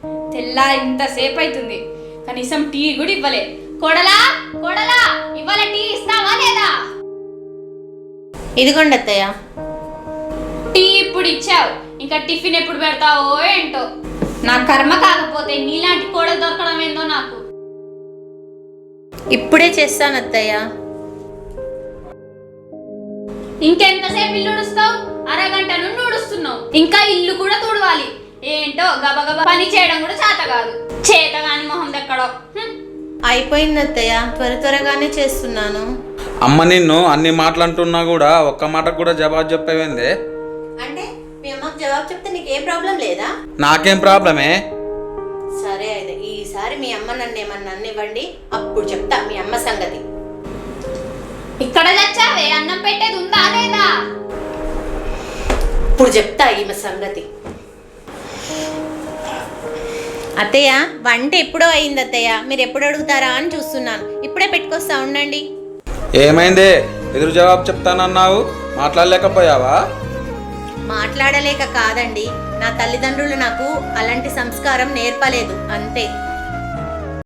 తెల్లారి ఇంతసేపు అవుతుంది, కనీసం టీ కూడా ఇవ్వలే. కొడలా కొడలా, ఇవ్వాల టీ ఇస్తావా లేదా? ఇదిగోండి అత్తయ్య. టీ ఇప్పుడు ఇచ్చావు, ఇంకా టిఫిన్ ఎప్పుడు పెడతావో ఏంటో. నా కర్మ కాకపోతే నీలాంటి కోడలు దొరకడం ఏందో నాకు. ఇప్పుడే చేస్తాను అత్తయ్య. ఇంకెంతసేపు ఇల్లు ఉడుస్తావు? అరగంట నుండి ఉడుస్తున్నావు, ఇంకా ఇల్లు కూడా తుడవాలి. ఏంటో గబగబా పని చేయడం కూడా చేత కాదు. చేతగాని మొహం దెక్కడో. అయిపోయింది అత్తయ్య, త్వరగానే చేస్తున్నాను. అమ్మ నిన్ను అన్ని మాటలంటున్నా కూడా ఒక్క మాటకు కూడా జవాబు చెప్పేవేందే? అంటే మీ అమ్మకు జవాబు చెప్తే నీకేం ప్రాబ్లం లేదా? నాకేం ప్రాబ్లమే? సరే అయితే ఈసారి మీ అమ్మ నన్ను ఏమన్నా అన్నివ్వండి, అప్పుడు చెప్తా మీ అమ్మ సంగతి. ఇక్కడ చచ్చావే, అన్నం పెట్టేది ఉందా లేదా? ఇప్పుడు చెప్తా ఈమె సంగతి. అత్తయ్య వంట ఎప్పుడో అయింది అత్తయ్య, మీరు ఎప్పుడు అడుగుతారా అని చూస్తున్నాను. ఇప్పుడే పెట్టుకొస్తా ఉండండి. ఏమైందే? ఎదురు జవాబు చెప్తానన్నావు, మాట్లాడలేకపోయావా? మాట్లాడలేక కాదండి, నా తల్లిదండ్రులు నాకు అలాంటి సంస్కారం నేర్పలేదు అంతే.